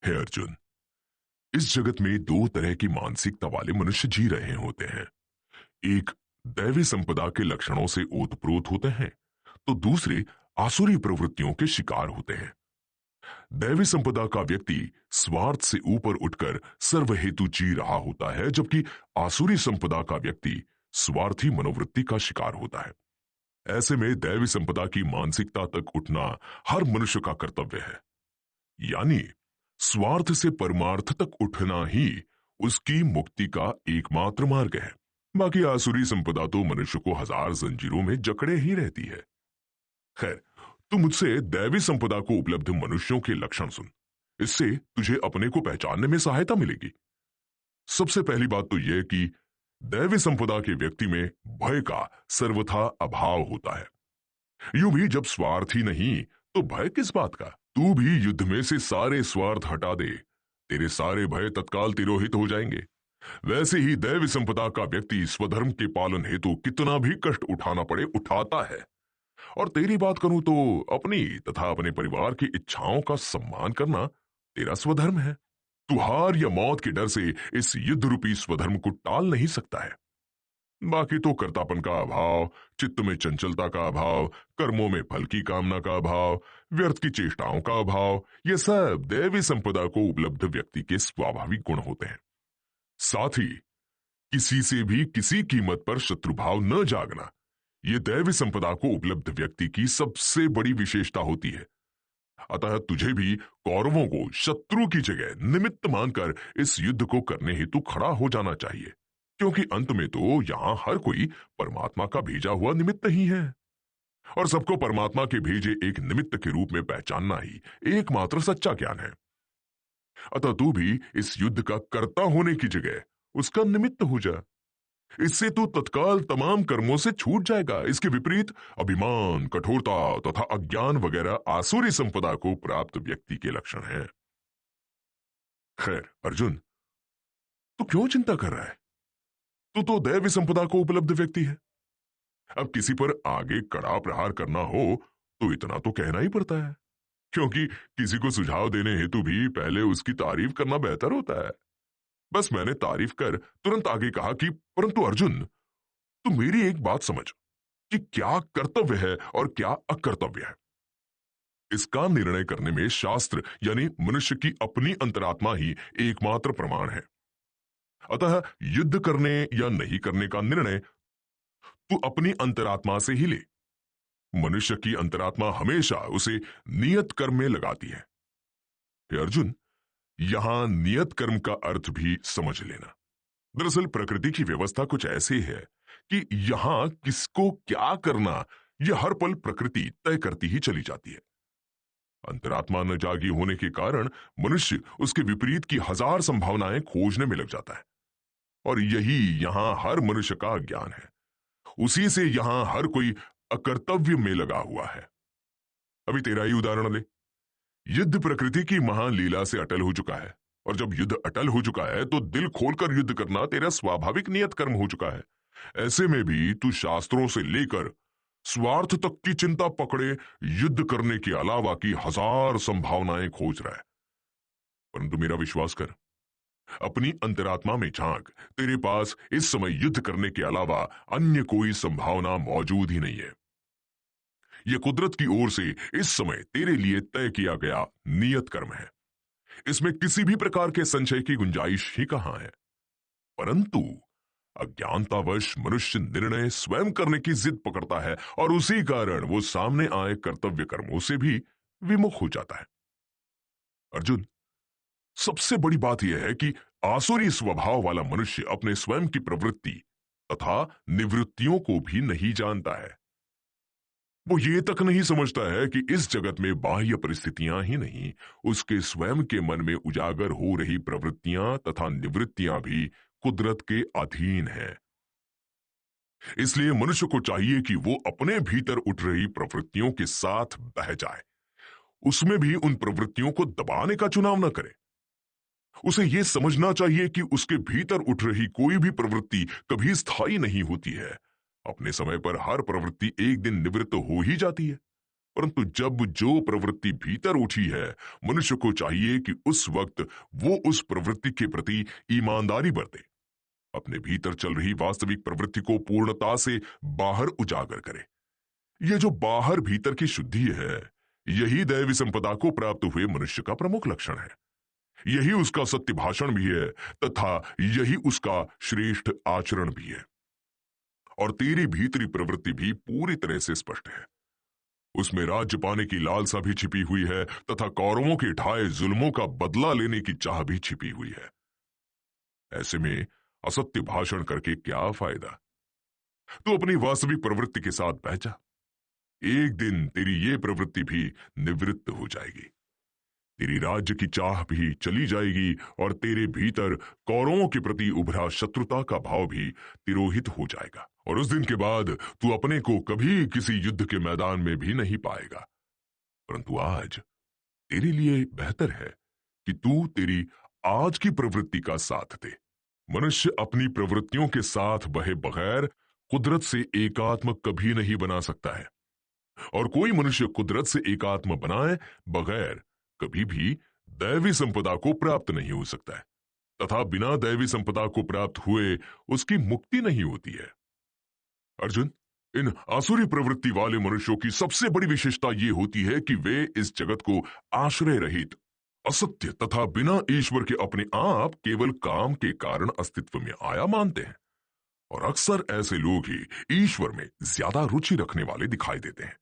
हे अर्जुन, इस जगत में दो तरह की मानसिकता वाले मनुष्य जी रहे होते हैं। एक दैवी संपदा के लक्षणों से ओतप्रोत होते हैं, तो दूसरे आसुरी प्रवृत्तियों के शिकार होते हैं। दैवी संपदा का व्यक्ति स्वार्थ से ऊपर उठकर सर्व हेतु जी रहा होता है, जबकि आसुरी संपदा का व्यक्ति स्वार्थी मनोवृत्ति का शिकार होता है। ऐसे में दैवी संपदा की मानसिकता तक उठना हर मनुष्य का कर्तव्य है। यानी स्वार्थ से परमार्थ तक उठना ही उसकी मुक्ति का एकमात्र मार्ग है। बाकी आसुरी संपदा तो मनुष्य को हजार जंजीरों में जकड़े ही रहती है। खैर, तू मुझसे दैवी संपदा को उपलब्ध मनुष्यों के लक्षण सुन। इससे तुझे अपने को पहचानने में सहायता मिलेगी। सबसे पहली बात तो यह कि दैवी संपदा के व्यक्ति में भय का सर्वथा अभाव होता है। यूं भी जब स्वार्थ ही नहीं तो भय किस बात का। तू भी युद्ध में से सारे स्वार्थ हटा दे, तेरे सारे भय तत्काल तिरोहित हो जाएंगे। वैसे ही दैवी संपदा का व्यक्ति स्वधर्म के पालन हेतु कितना भी कष्ट उठाना पड़े उठाता है। और तेरी बात करूं तो अपनी तथा अपने परिवार की इच्छाओं का सम्मान करना तेरा स्वधर्म है। तू हार या मौत के डर से इस युद्ध रूपी स्वधर्म को टाल नहीं सकता है। बाकी तो कर्तापन का अभाव, चित्त में चंचलता का अभाव, कर्मों में फल की कामना का अभाव, व्यर्थ की चेष्टाओं का अभाव, ये सब दैवी संपदा को उपलब्ध व्यक्ति के स्वाभाविक गुण होते हैं। साथ ही किसी से भी किसी कीमत पर शत्रुभाव न जागना, ये दैवी संपदा को उपलब्ध व्यक्ति की सबसे बड़ी विशेषता होती है। अतः तुझे भी कौरवों को शत्रु की जगह निमित्त मानकर इस युद्ध को करने हेतु खड़ा हो जाना चाहिए, क्योंकि अंत में तो यहां हर कोई परमात्मा का भेजा हुआ निमित्त ही है। और सबको परमात्मा के भेजे एक निमित्त के रूप में पहचानना ही एकमात्र सच्चा ज्ञान है। अतः तू भी इस युद्ध का कर्ता होने की जगह उसका निमित्त हो जा। इससे तू तत्काल तमाम कर्मों से छूट जाएगा। इसके विपरीत अभिमान, कठोरता तथा अज्ञान वगैरह आसुरी संपदा को प्राप्त व्यक्ति के लक्षण हैं। खैर अर्जुन, तू क्यों चिंता कर रहा है? तू तो दैवी संपदा को उपलब्ध व्यक्ति है। अब किसी पर आगे कड़ा प्रहार करना हो तो इतना तो कहना ही पड़ता है, क्योंकि किसी को सुझाव देने हेतु भी पहले उसकी तारीफ करना बेहतर होता है। बस मैंने तारीफ कर तुरंत आगे कहा कि परंतु अर्जुन, तू मेरी एक बात समझ कि क्या कर्तव्य है और क्या अकर्तव्य है। इसका निर्णय करने में शास्त्र यानी मनुष्य की अपनी अंतरात्मा ही एकमात्र प्रमाण है। अतः युद्ध करने या नहीं करने का निर्णय तू अपनी अंतरात्मा से ही ले। मनुष्य की अंतरात्मा हमेशा उसे नियत कर्म में लगाती है। हे अर्जुन, यहां नियत कर्म का अर्थ भी समझ लेना। दरअसल प्रकृति की व्यवस्था कुछ ऐसी है कि यहां किसको क्या करना यह हर पल प्रकृति तय करती ही चली जाती है। अंतरात्मा न जागी होने के कारण मनुष्य उसके विपरीत की हजार संभावनाएं खोजने में लग जाता है। और यही यहां हर मनुष्य का ज्ञान है। उसी से यहां हर कोई अकर्तव्य में लगा हुआ है। अभी तेरा ही उदाहरण ले। युद्ध प्रकृति की महान लीला से अटल हो चुका है, और जब युद्ध अटल हो चुका है तो दिल खोलकर युद्ध करना तेरा स्वाभाविक नियत कर्म हो चुका है। ऐसे में भी तू शास्त्रों से लेकर स्वार्थ तक की चिंता पकड़े युद्ध करने के अलावा की हजार संभावनाएं खोज रहा है। परंतु मेरा विश्वास कर, अपनी अंतरात्मा में झांक, तेरे पास इस समय युद्ध करने के अलावा अन्य कोई संभावना मौजूद ही नहीं है। यह कुदरत की ओर से इस समय तेरे लिए तय किया गया नियत कर्म है। इसमें किसी भी प्रकार के संशय की गुंजाइश ही कहां है। परंतु अज्ञानतावश मनुष्य निर्णय स्वयं करने की जिद पकड़ता है, और उसी कारण वो सामने आए कर्तव्य कर्मों से भी विमुख हो जाता है। अर्जुन, सबसे बड़ी बात यह है कि आसुरी स्वभाव वाला मनुष्य अपने स्वयं की प्रवृत्ति तथा निवृत्तियों को भी नहीं जानता है। वो ये तक नहीं समझता है कि इस जगत में बाह्य परिस्थितियां ही नहीं, उसके स्वयं के मन में उजागर हो रही प्रवृत्तियां तथा निवृत्तियां भी कुदरत के अधीन है। इसलिए मनुष्य को चाहिए कि वो अपने भीतर उठ रही प्रवृत्तियों के साथ बह जाए, उसमें भी उन प्रवृत्तियों को दबाने का चुनाव न करे। उसे यह समझना चाहिए कि उसके भीतर उठ रही कोई भी प्रवृत्ति कभी स्थायी नहीं होती है। अपने समय पर हर प्रवृत्ति एक दिन निवृत्त हो ही जाती है, परंतु जब जो प्रवृत्ति भीतर उठी है, मनुष्य को चाहिए कि उस वक्त वो उस प्रवृत्ति के प्रति ईमानदारी बरते, अपने भीतर चल रही वास्तविक प्रवृत्ति को पूर्णता से बाहर उजागर करे। ये जो बाहर भीतर की शुद्धि है, यही दैवी संपदा को प्राप्त हुए मनुष्य का प्रमुख लक्षण है। यही उसका सत्य भाषण भी है तथा यही उसका श्रेष्ठ आचरण भी है। और तेरी भीतरी प्रवृत्ति भी पूरी तरह से स्पष्ट है। उसमें राज्य पाने की लालसा भी छिपी हुई है तथा कौरवों के ढाए जुल्मों का बदला लेने की चाह भी छिपी हुई है। ऐसे में असत्य भाषण करके क्या फायदा? तू अपनी वास्तविक प्रवृत्ति के साथ बह जा। एक दिन तेरी ये प्रवृत्ति भी निवृत्त हो जाएगी, तेरी राज्य की चाह भी चली जाएगी और तेरे भीतर कौरवों के प्रति उभरा शत्रुता का भाव भी तिरोहित हो जाएगा। और उस दिन के बाद तू अपने को कभी किसी युद्ध के मैदान में भी नहीं पाएगा। परंतु आज तेरे लिए बेहतर है कि तू तेरी आज की प्रवृत्ति का साथ दे। मनुष्य अपनी प्रवृत्तियों के साथ बहे बगैर कुदरत से एकात्म कभी नहीं बना सकता है, और कोई मनुष्य कुदरत से एकात्म बनाए बगैर कभी भी दैवी संपदा को प्राप्त नहीं हो सकता है, तथा बिना दैवी संपदा को प्राप्त हुए उसकी मुक्ति नहीं होती है। अर्जुन, इन आसुरी प्रवृत्ति वाले मनुष्यों की सबसे बड़ी विशेषता ये होती है कि वे इस जगत को आश्रय रहित, असत्य तथा बिना ईश्वर के अपने आप केवल काम के कारण अस्तित्व में आया मानते हैं। और अक्सर ऐसे लोग ही ईश्वर में ज्यादा रुचि रखने वाले दिखाई देते हैं।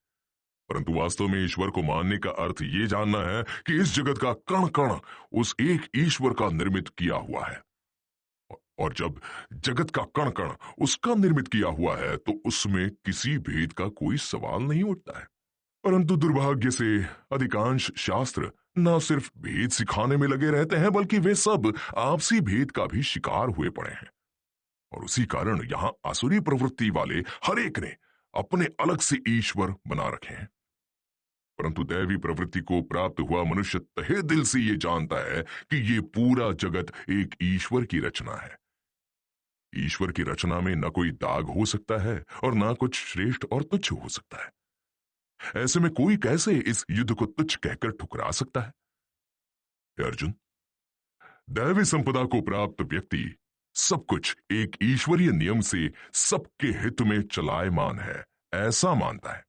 परंतु वास्तव में ईश्वर को मानने का अर्थ ये जानना है कि इस जगत का कण कण उस एक ईश्वर का निर्मित किया हुआ है, और जब जगत का कण कण उसका निर्मित किया हुआ है तो उसमें किसी भेद का कोई सवाल नहीं उठता है। परंतु दुर्भाग्य से अधिकांश शास्त्र न सिर्फ भेद सिखाने में लगे रहते हैं, बल्कि वे सब आपसी भेद का भी शिकार हुए पड़े हैं। और उसी कारण यहां आसुरी प्रवृत्ति वाले हर एक ने अपने अलग से ईश्वर बना रखे हैं। परंतु दैवी प्रवृत्ति को प्राप्त हुआ मनुष्य तहे दिल से ये जानता है कि ये पूरा जगत एक ईश्वर की रचना है। ईश्वर की रचना में न कोई दाग हो सकता है और न कुछ श्रेष्ठ और तुच्छ हो सकता है। ऐसे में कोई कैसे इस युद्ध को तुच्छ कहकर ठुकरा सकता है? हे अर्जुन, दैवी संपदा को प्राप्त व्यक्ति सब कुछ एक ईश्वरीय नियम से सबके हित में चलायमान है ऐसा मानता है।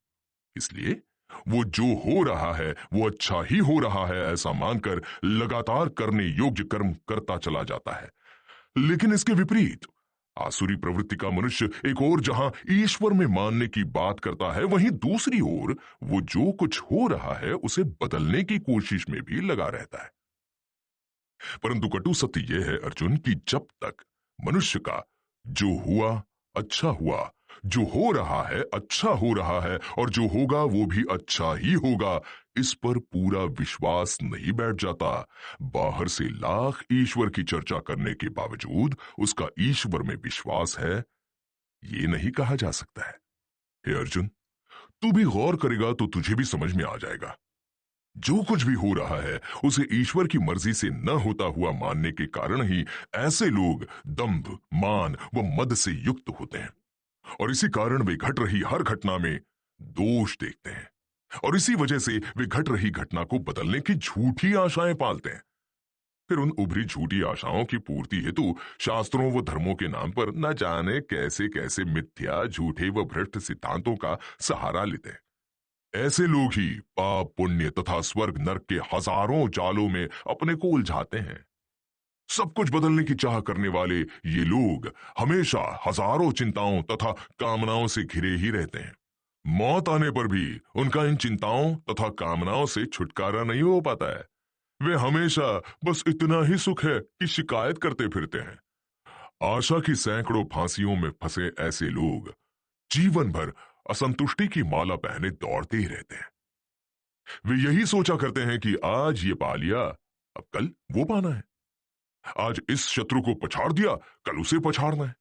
इसलिए वो जो हो रहा है वो अच्छा ही हो रहा है ऐसा मानकर लगातार करने योग्य कर्म करता चला जाता है। लेकिन इसके विपरीत आसुरी प्रवृत्ति का मनुष्य एक ओर जहां ईश्वर में मानने की बात करता है, वहीं दूसरी ओर वो जो कुछ हो रहा है उसे बदलने की कोशिश में भी लगा रहता है। परंतु कटु सत्य यह है अर्जुन कि जब तक मनुष्य का जो हुआ अच्छा हुआ, जो हो रहा है अच्छा हो रहा है और जो होगा वो भी अच्छा ही होगा, इस पर पूरा विश्वास नहीं बैठ जाता, बाहर से लाख ईश्वर की चर्चा करने के बावजूद उसका ईश्वर में विश्वास है, ये नहीं कहा जा सकता है। हे अर्जुन, तू भी गौर करेगा तो तुझे भी समझ में आ जाएगा। जो कुछ भी हो रहा है उसे ईश्वर की मर्जी से न होता हुआ मानने के कारण ही ऐसे लोग दंभ, मान व मद से युक्त होते हैं, और इसी कारण वे घट रही हर घटना में दोष देखते हैं, और इसी वजह से वे घट रही घटना को बदलने की झूठी आशाएं पालते हैं। फिर उन उभरी झूठी आशाओं की पूर्ति हेतु शास्त्रों व धर्मों के नाम पर न जाने कैसे कैसे मिथ्या, झूठे व भ्रष्ट सिद्धांतों का सहारा लेते हैं। ऐसे लोग ही पाप, पुण्य तथा स्वर्ग नरक के हजारों जालों में अपने को उलझाते हैं। सब कुछ बदलने की चाह करने वाले ये लोग हमेशा हजारों चिंताओं तथा कामनाओं से घिरे ही रहते हैं। मौत आने पर भी उनका इन चिंताओं तथा कामनाओं से छुटकारा नहीं हो पाता है। वे हमेशा बस इतना ही सुख है कि शिकायत करते फिरते हैं। आशा की सैकड़ों फांसियों में फंसे ऐसे लोग जीवन भर असंतुष्टि की माला पहने दौड़ते ही रहते हैं। वे यही सोचा करते हैं कि आज ये पा लिया, अब कल वो पाना है। आज इस शत्रु को पछाड़ दिया, कल उसे पछाड़ना है।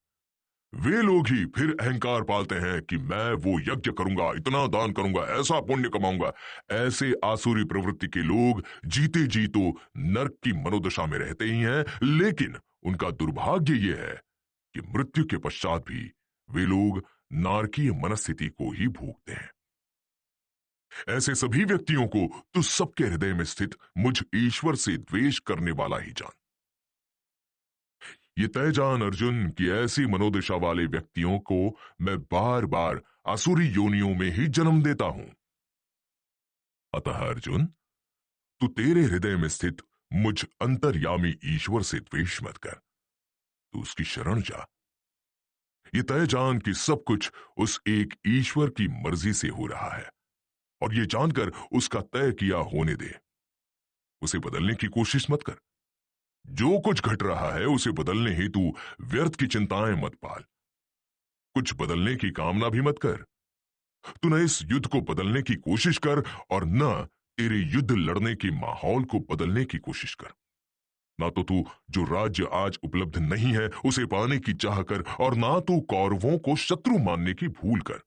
वे लोग ही फिर अहंकार पालते हैं कि मैं वो यज्ञ करूंगा, इतना दान करूंगा, ऐसा पुण्य कमाऊंगा। ऐसे आसुरी प्रवृत्ति के लोग जीते जी तो नरक की मनोदशा में रहते ही हैं, लेकिन उनका दुर्भाग्य ये है कि मृत्यु के पश्चात भी वे लोग नारकीय मनस्थिति को ही भोगते हैं। ऐसे सभी व्यक्तियों को तू सबके हृदय में स्थित मुझ ईश्वर से द्वेष करने वाला ही जान। ये तय जान अर्जुन कि ऐसी मनोदशा वाले व्यक्तियों को मैं बार बार आसुरी योनियों में ही जन्म देता हूं। अतः अर्जुन, तू तेरे हृदय में स्थित मुझ अंतर्यामी ईश्वर से द्वेष मत कर, तू उसकी शरण जा। ये तय जान कि सब कुछ उस एक ईश्वर की मर्जी से हो रहा है, और ये जानकर उसका तय किया होने दे। उसे बदलने की कोशिश मत कर। जो कुछ घट रहा है उसे बदलने हेतु व्यर्थ की चिंताएं मत पाल। कुछ बदलने की कामना भी मत कर। तू न इस युद्ध को बदलने की कोशिश कर और न तेरे युद्ध लड़ने के माहौल को बदलने की कोशिश कर। ना तो तू जो राज्य आज उपलब्ध नहीं है उसे पाने की चाह कर, और ना तू कौरवों को शत्रु मानने की भूल कर।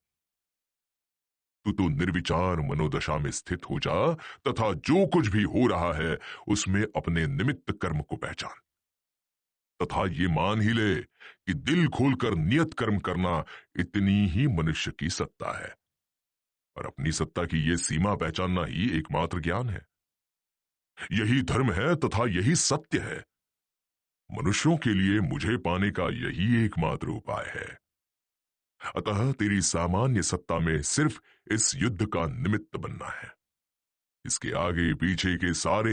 तू तो निर्विचार मनोदशा में स्थित हो जा तथा जो कुछ भी हो रहा है उसमें अपने निमित्त कर्म को पहचान, तथा ये मान ही ले कि दिल खोलकर नियत कर्म करना इतनी ही मनुष्य की सत्ता है, और अपनी सत्ता की ये सीमा पहचानना ही एकमात्र ज्ञान है। यही धर्म है तथा यही सत्य है। मनुष्यों के लिए मुझे पाने का यही एकमात्र उपाय है। अतः तेरी सामान्य सत्ता में सिर्फ इस युद्ध का निमित्त बनना है। इसके आगे पीछे के सारे